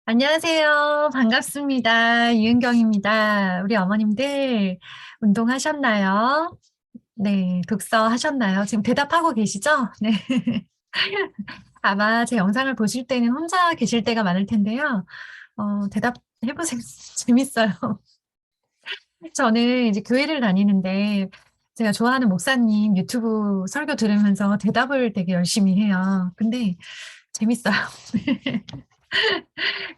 안녕하세요. 반갑습니다. 유은경입니다. 우리 어머님들 운동하셨나요? 네, 독서 하셨나요? 지금 대답하고 계시죠? 네. 아마 제 영상을 보실 때는 혼자 계실 때가 많을 텐데요. 대답해보세요. 재밌어요. 저는 이제 교회를 다니는데 제가 좋아하는 목사님 유튜브 설교 들으면서 대답을 되게 열심히 해요. 근데 재밌어요.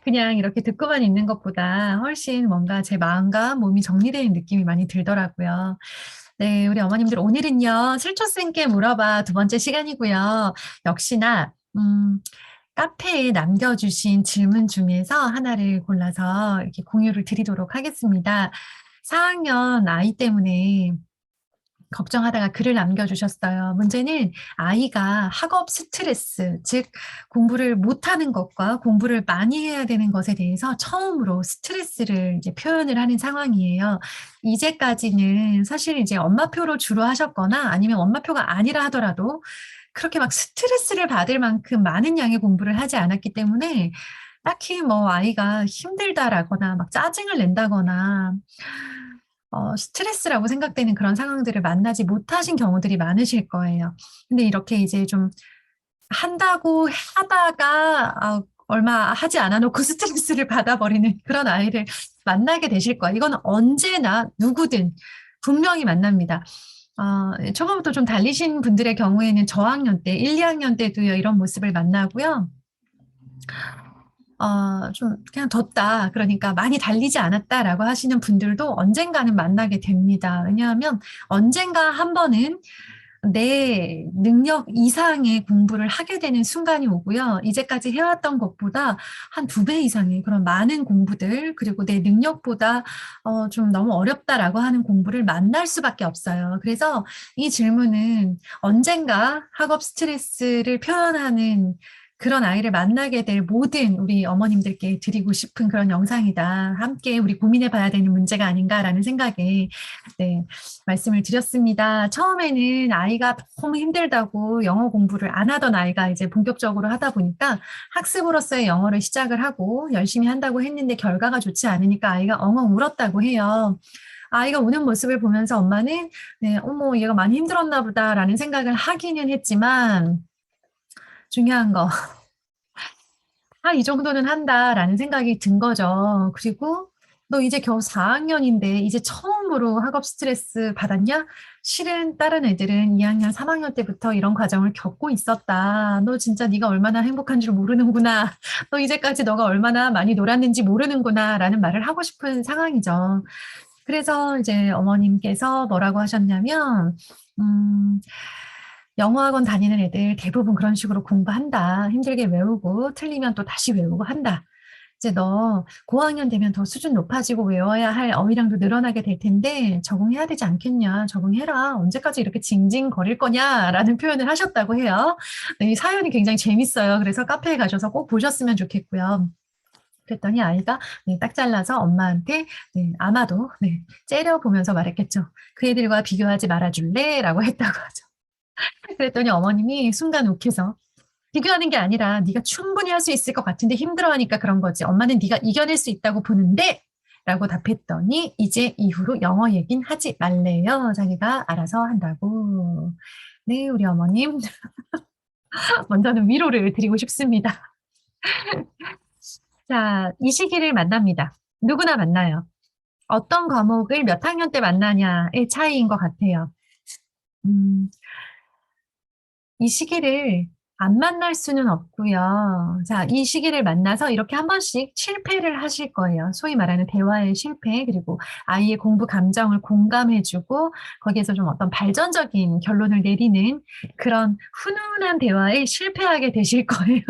그냥 이렇게 듣고만 있는 것보다 훨씬 뭔가 제 마음과 몸이 정리되는 느낌이 많이 들더라고요. 네, 우리 어머님들 오늘은요, 슬초쌤께 물어봐 두 번째 시간이고요. 역시나, 카페에 남겨주신 질문 중에서 하나를 골라서 이렇게 공유를 드리도록 하겠습니다. 4학년 아이 때문에 걱정하다가 글을 남겨주셨어요. 문제는 아이가 학업 스트레스, 즉 공부를 못하는 것과 공부를 많이 해야 되는 것에 대해서 처음으로 스트레스를 이제 표현을 하는 상황이에요. 이제까지는 사실 이제 엄마표로 주로 하셨거나 아니면 엄마표가 아니라 하더라도 그렇게 막 스트레스를 받을 만큼 많은 양의 공부를 하지 않았기 때문에 딱히 뭐 아이가 힘들다라거나 막 짜증을 낸다거나 스트레스라고 생각되는 그런 상황들을 만나지 못하신 경우들이 많으실 거예요. 근데 이렇게 이제 좀 한다고 하다가 얼마 하지 않아 놓고 스트레스를 받아버리는 그런 아이를 만나게 되실 거예요. 이건 언제나 누구든 분명히 만납니다. 초반부터 좀 달리신 분들의 경우에는 저학년 때, 1, 2학년 때도요, 이런 모습을 만나고요. 좀 그냥 뒀다. 그러니까 많이 달리지 않았다라고 하시는 분들도 언젠가는 만나게 됩니다. 왜냐하면 언젠가 한 번은 내 능력 이상의 공부를 하게 되는 순간이 오고요. 이제까지 해왔던 것보다 한 두 배 이상의 그런 많은 공부들, 그리고 내 능력보다 좀 너무 어렵다라고 하는 공부를 만날 수밖에 없어요. 그래서 이 질문은 언젠가 학업 스트레스를 표현하는 그런 아이를 만나게 될 모든 우리 어머님들께 드리고 싶은 그런 영상이다. 함께 우리 고민해 봐야 되는 문제가 아닌가라는 생각에 네, 말씀을 드렸습니다. 처음에는 아이가 너무 힘들다고 영어 공부를 안 하던 아이가 이제 본격적으로 하다 보니까 학습으로서의 영어를 시작을 하고 열심히 한다고 했는데 결과가 좋지 않으니까 아이가 엉엉 울었다고 해요. 아이가 우는 모습을 보면서 엄마는 네, 어머, 얘가 많이 힘들었나 보다라는 생각을 하기는 했지만 중요한 거, 이 정도는 한다라는 생각이 든 거죠. 그리고 너 이제 겨우 4학년인데 이제 처음으로 학업 스트레스 받았냐? 실은 다른 애들은 2학년, 3학년 때부터 이런 과정을 겪고 있었다. 너 진짜 네가 얼마나 행복한 줄 모르는구나. 너 이제까지 너가 얼마나 많이 놀았는지 모르는구나. 라는 말을 하고 싶은 상황이죠. 그래서 이제 어머님께서 뭐라고 하셨냐면, 음, 영어학원 다니는 애들 대부분 그런 식으로 공부한다. 힘들게 외우고, 틀리면 또 다시 외우고 한다. 이제 너 고학년 되면 더 수준 높아지고 외워야 할 어휘량도 늘어나게 될 텐데 적응해야 되지 않겠냐. 적응해라. 언제까지 이렇게 징징거릴 거냐라는 표현을 하셨다고 해요. 네, 이 사연이 굉장히 재밌어요. 그래서 카페에 가셔서 꼭 보셨으면 좋겠고요. 그랬더니 아이가 네, 딱 잘라서 엄마한테 네, 아마도 네, 째려보면서 말했겠죠. 그 애들과 비교하지 말아줄래? 라고 했다고 하죠. 그랬더니 어머님이 순간 욱해서 비교하는 게 아니라 네가 충분히 할 수 있을 것 같은데 힘들어하니까 그런 거지. 엄마는 네가 이겨낼 수 있다고 보는데 라고 답했더니 이제 이후로 영어 얘긴 하지 말래요. 자기가 알아서 한다고. 네, 우리 어머님. 먼저는 위로를 드리고 싶습니다. 자, 이 시기를 만납니다. 누구나 만나요. 어떤 과목을 몇 학년 때 만나냐의 차이인 것 같아요. 음, 이 시기를 안 만날 수는 없고요. 자, 이 시기를 만나서 이렇게 한 번씩 실패를 하실 거예요. 소위 말하는 대화의 실패, 그리고 아이의 공부 감정을 공감해주고 거기에서 좀 어떤 발전적인 결론을 내리는 그런 훈훈한 대화에 실패하게 되실 거예요.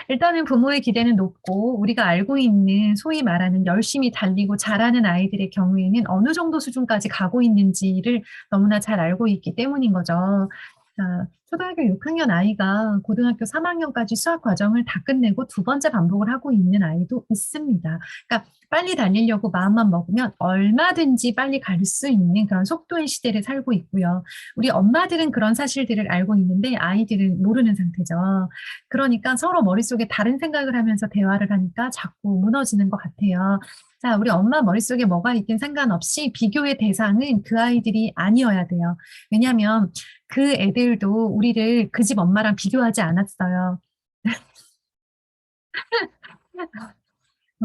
일단은 부모의 기대는 높고 우리가 알고 있는 소위 말하는 열심히 달리고 잘하는 아이들의 경우에는 어느 정도 수준까지 가고 있는지를 너무나 잘 알고 있기 때문인 거죠. 자, 초등학교 6학년 아이가 고등학교 3학년까지 수학 과정을 다 끝내고 두 번째 반복을 하고 있는 아이도 있습니다. 그러니까 빨리 달리려고 마음만 먹으면 얼마든지 빨리 갈 수 있는 그런 속도의 시대를 살고 있고요. 우리 엄마들은 그런 사실들을 알고 있는데 아이들은 모르는 상태죠. 그러니까 서로 머릿속에 다른 생각을 하면서 대화를 하니까 자꾸 무너지는 것 같아요. 자, 우리 엄마 머릿속에 뭐가 있든 상관없이 비교의 대상은 그 아이들이 아니어야 돼요. 왜냐하면 그 애들도 우리를 그 집 엄마랑 비교하지 않았어요.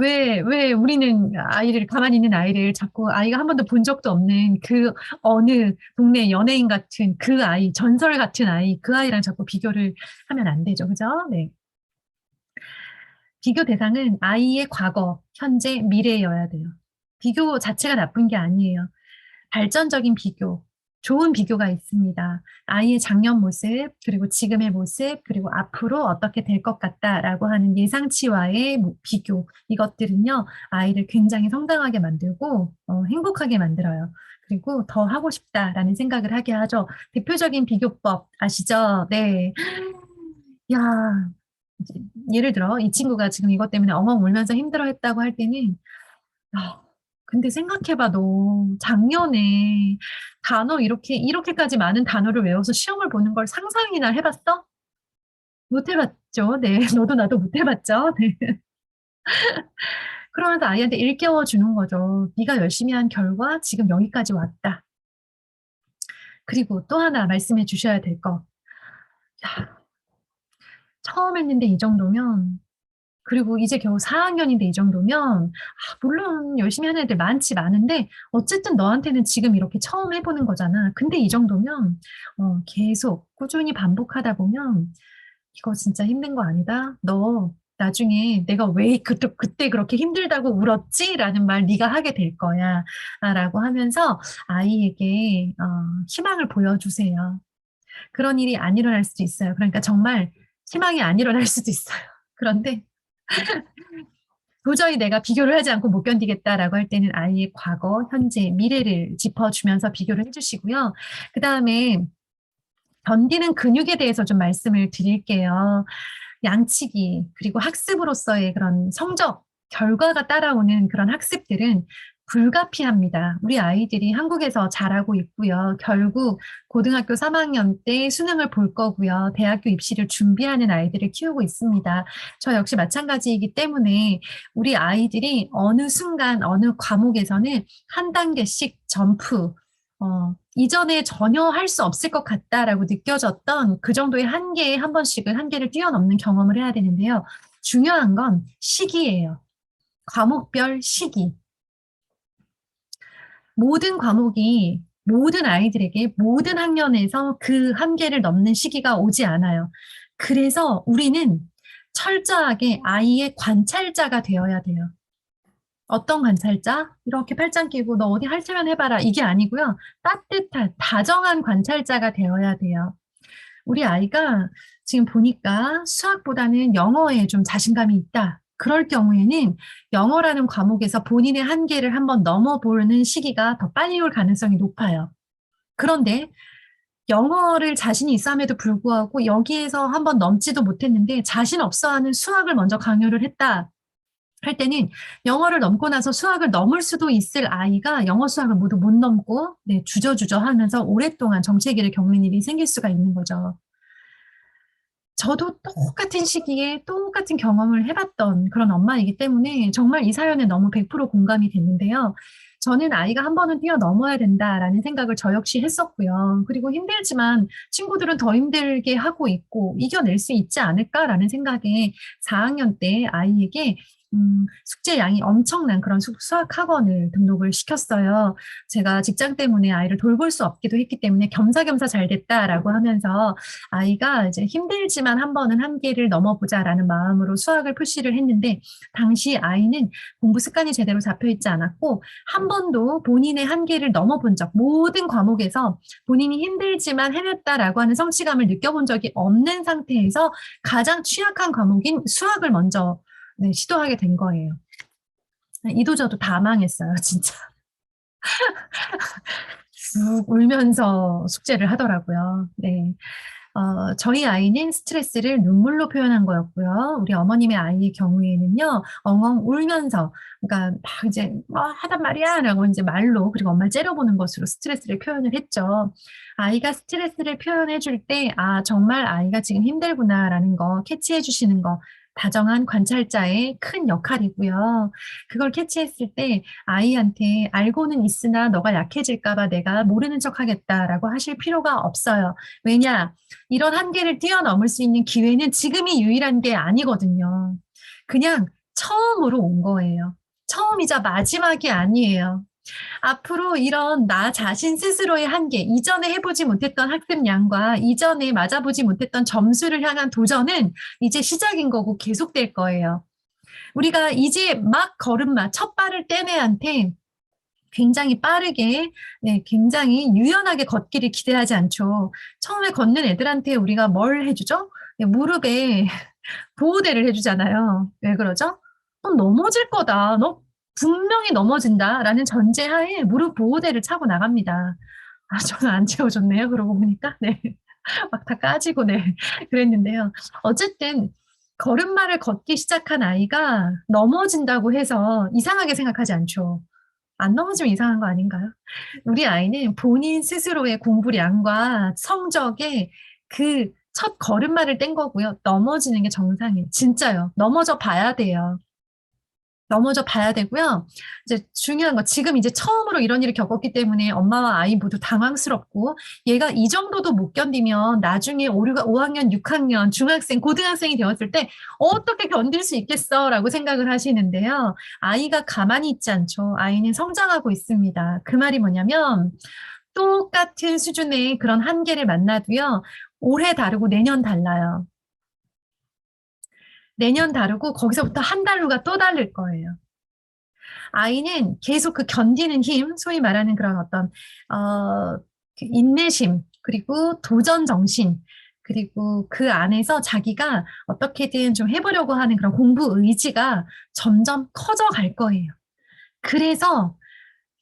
왜 우리는 아이를, 가만히 있는 아이를 자꾸 아이가 한 번도 본 적도 없는 그 어느 동네 연예인 같은 그 아이, 전설 같은 아이, 그 아이랑 자꾸 비교를 하면 안 되죠. 그죠? 네. 비교 대상은 아이의 과거, 현재, 미래여야 돼요. 비교 자체가 나쁜 게 아니에요. 발전적인 비교, 좋은 비교가 있습니다. 아이의 작년 모습, 그리고 지금의 모습, 그리고 앞으로 어떻게 될 것 같다라고 하는 예상치와의 비교. 이것들은요, 아이를 굉장히 성장하게 만들고, 행복하게 만들어요. 그리고 더 하고 싶다라는 생각을 하게 하죠. 대표적인 비교법 아시죠? 네. 야, 이제 예를 들어 이 친구가 지금 이것 때문에 엉엉 울면서 힘들어했다고 할 때는 아, 근데 생각해봐, 너 작년에 단어 이렇게까지 많은 단어를 외워서 시험을 보는 걸 상상이나 해봤어? 못 해봤죠. 네, 너도 나도 못 해봤죠. 네. 그러면서 아이한테 일깨워 주는 거죠. 네가 열심히 한 결과 지금 여기까지 왔다. 그리고 또 하나 말씀해 주셔야 될 거. 야, 처음 했는데 이 정도면 그리고 이제 겨우 4학년인데 이 정도면, 물론 열심히 하는 애들 많은데, 어쨌든 너한테는 지금 이렇게 처음 해보는 거잖아. 근데 이 정도면, 계속 꾸준히 반복하다 보면, 이거 진짜 힘든 거 아니다? 너 나중에 내가 왜 그때 그렇게 힘들다고 울었지? 라는 말 네가 하게 될 거야. 라고 하면서 아이에게, 희망을 보여주세요. 그런 일이 안 일어날 수도 있어요. 그러니까 정말 희망이 안 일어날 수도 있어요. 그런데 도저히 내가 비교를 하지 않고 못 견디겠다라고 할 때는 아이의 과거, 현재, 미래를 짚어주면서 비교를 해주시고요. 그 다음에 견디는 근육에 대해서 좀 말씀을 드릴게요. 양치기, 그리고 학습으로서의 그런 성적, 결과가 따라오는 그런 학습들은 불가피합니다. 우리 아이들이 한국에서 잘하고 있고요. 결국 고등학교 3학년 때 수능을 볼 거고요. 대학교 입시를 준비하는 아이들을 키우고 있습니다. 저 역시 마찬가지이기 때문에 우리 아이들이 어느 순간, 어느 과목에서는 한 단계씩 점프, 이전에 전혀 할 수 없을 것 같다라고 느껴졌던 그 정도의 한계에 한 번씩은 한계를 뛰어넘는 경험을 해야 되는데요. 중요한 건 시기예요. 과목별 시기. 모든 과목이 모든 아이들에게 모든 학년에서 그 한계를 넘는 시기가 오지 않아요. 그래서 우리는 철저하게 아이의 관찰자가 되어야 돼요. 어떤 관찰자? 이렇게 팔짱 끼고 너 어디 할 테면 해봐라. 이게 아니고요. 따뜻한, 다정한 관찰자가 되어야 돼요. 우리 아이가 지금 보니까 수학보다는 영어에 좀 자신감이 있다. 그럴 경우에는 영어라는 과목에서 본인의 한계를 한번 넘어보는 시기가 더 빨리 올 가능성이 높아요. 그런데 영어를 자신이 있어 함에도 불구하고 여기에서 한번 넘지도 못했는데 자신 없어 하는 수학을 먼저 강요를 했다. 할 때는 영어를 넘고 나서 수학을 넘을 수도 있을 아이가 영어 수학을 모두 못 넘고 네, 주저주저 하면서 오랫동안 정체기를 겪는 일이 생길 수가 있는 거죠. 저도 똑같은 시기에 똑같은 경험을 해봤던 그런 엄마이기 때문에 정말 이 사연에 너무 100% 공감이 됐는데요. 저는 아이가 한 번은 뛰어넘어야 된다라는 생각을 저 역시 했었고요. 그리고 힘들지만 친구들은 더 힘들게 하고 있고 이겨낼 수 있지 않을까라는 생각에 4학년 때 아이에게 숙제 양이 엄청난 그런 수학 학원을 등록을 시켰어요. 제가 직장 때문에 아이를 돌볼 수 없기도 했기 때문에 겸사겸사 잘 됐다라고 하면서 아이가 이제 힘들지만 한 번은 한계를 넘어보자라는 마음으로 수학을 푸시를 했는데 당시 아이는 공부 습관이 제대로 잡혀 있지 않았고 한 번도 본인의 한계를 넘어본 적, 모든 과목에서 본인이 힘들지만 해냈다라고 하는 성취감을 느껴본 적이 없는 상태에서 가장 취약한 과목인 수학을 먼저 네, 시도하게 된 거예요. 이도저도 다 망했어요, 진짜. 쭉 울면서 숙제를 하더라고요. 네. 저희 아이는 스트레스를 눈물로 표현한 거였고요. 우리 어머님의 아이의 경우에는요, 엉엉 울면서, 그러니까 막 이제, 뭐 하단 말이야! 라고 이제 말로, 그리고 엄마를 째려보는 것으로 스트레스를 표현을 했죠. 아이가 스트레스를 표현해 줄 때, 아, 정말 아이가 지금 힘들구나라는 거, 캐치해 주시는 거, 다정한 관찰자의 큰 역할이고요. 그걸 캐치했을 때 아이한테 알고는 있으나 너가 약해질까봐 내가 모르는 척 하겠다라고 하실 필요가 없어요. 왜냐? 이런 한계를 뛰어넘을 수 있는 기회는 지금이 유일한 게 아니거든요. 그냥 처음으로 온 거예요. 처음이자 마지막이 아니에요. 앞으로 이런 나 자신 스스로의 한계, 이전에 해보지 못했던 학습량과 이전에 맞아보지 못했던 점수를 향한 도전은 이제 시작인 거고 계속될 거예요. 우리가 이제 막 걸음마, 첫 발을 뗀 애한테 굉장히 빠르게, 네, 굉장히 유연하게 걷기를 기대하지 않죠. 처음에 걷는 애들한테 우리가 뭘 해주죠? 네, 무릎에 보호대를 해주잖아요. 왜 그러죠? 너 넘어질 거다. 너 분명히 넘어진다라는 전제하에 무릎 보호대를 차고 나갑니다. 아, 저는 안 채워줬네요. 그러고 보니까. 네. 막 다 까지고, 네. 그랬는데요. 어쨌든, 걸음마를 걷기 시작한 아이가 넘어진다고 해서 이상하게 생각하지 않죠. 안 넘어지면 이상한 거 아닌가요? 우리 아이는 본인 스스로의 공부량과 성적에 그 첫 걸음마를 뗀 거고요. 넘어지는 게 정상이에요. 진짜요. 넘어져 봐야 돼요. 넘어져 봐야 되고요. 이제 중요한 거, 지금 이제 처음으로 이런 일을 겪었기 때문에 엄마와 아이 모두 당황스럽고, 얘가 이 정도도 못 견디면 나중에 5학년, 6학년, 중학생, 고등학생이 되었을 때 어떻게 견딜 수 있겠어? 라고 생각을 하시는데요. 아이가 가만히 있지 않죠. 아이는 성장하고 있습니다. 그 말이 뭐냐면, 똑같은 수준의 그런 한계를 만나도요, 올해 다르고 내년 달라요. 내년 다르고 거기서부터 한 달로가 또 다를 거예요. 아이는 계속 그 견디는 힘, 소위 말하는 그런 어떤 그 인내심, 그리고 도전 정신, 그리고 그 안에서 자기가 어떻게든 좀 해보려고 하는 그런 공부 의지가 점점 커져 갈 거예요. 그래서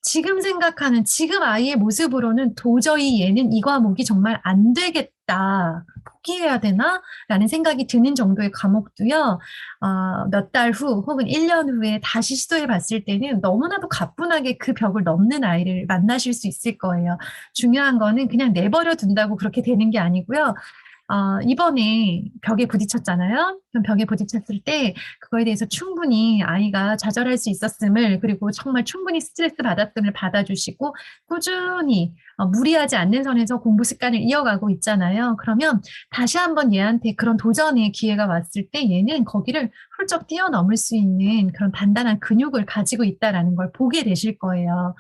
지금 생각하는 지금 아이의 모습으로는 도저히 얘는 이 과목이 정말 안 되겠다. 포기해야 되나? 라는 생각이 드는 정도의 과목도요, 몇 달 후 혹은 1년 후에 다시 시도해 봤을 때는 너무나도 가뿐하게 그 벽을 넘는 아이를 만나실 수 있을 거예요. 중요한 거는 그냥 내버려 둔다고 그렇게 되는 게 아니고요. 이번에 벽에 부딪혔잖아요. 그럼 벽에 부딪혔을 때 그거에 대해서 충분히 아이가 좌절할 수 있었음을, 그리고 정말 충분히 스트레스 받았음을 받아주시고 꾸준히 무리하지 않는 선에서 공부 습관을 이어가고 있잖아요. 그러면 다시 한번 얘한테 그런 도전의 기회가 왔을 때 얘는 거기를 훌쩍 뛰어넘을 수 있는 그런 단단한 근육을 가지고 있다라는 걸 보게 되실 거예요.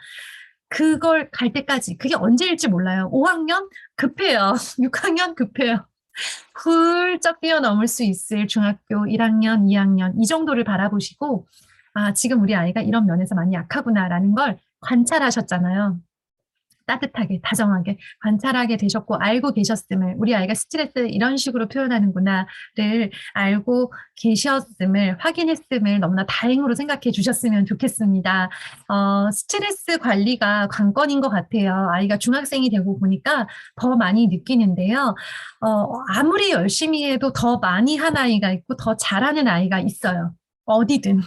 그걸 갈 때까지, 그게 언제일지 몰라요. 5학년 급해요. 6학년 급해요. 훌쩍 뛰어넘을 수 있을 중학교 1학년, 2학년 이 정도를 바라보시고, 아, 지금 우리 아이가 이런 면에서 많이 약하구나라는 걸 관찰하셨잖아요. 따뜻하게, 다정하게 관찰하게 되셨고 알고 계셨음을, 우리 아이가 스트레스를 이런 식으로 표현하는구나를 알고 계셨음을 확인했음을 너무나 다행으로 생각해 주셨으면 좋겠습니다. 스트레스 관리가 관건인 것 같아요. 아이가 중학생이 되고 보니까 더 많이 느끼는데요. 아무리 열심히 해도 더 많이 한 아이가 있고 더 잘하는 아이가 있어요. 어디든.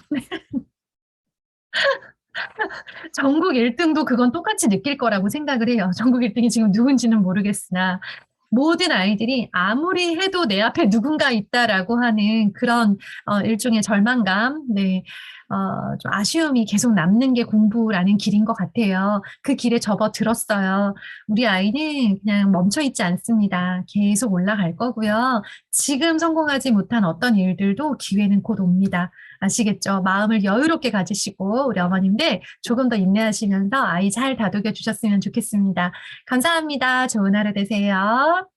전국 1등도 그건 똑같이 느낄 거라고 생각을 해요. 전국 1등이 지금 누군지는 모르겠으나 모든 아이들이 아무리 해도 내 앞에 누군가 있다라고 하는 그런 일종의 절망감, 네, 좀 아쉬움이 계속 남는 게 공부라는 길인 것 같아요. 그 길에 접어들었어요. 우리 아이는 그냥 멈춰 있지 않습니다. 계속 올라갈 거고요. 지금 성공하지 못한 어떤 일들도 기회는 곧 옵니다. 아시겠죠? 마음을 여유롭게 가지시고 우리 어머님들 조금 더 인내하시면서 아이 잘 다독여 주셨으면 좋겠습니다. 감사합니다. 좋은 하루 되세요.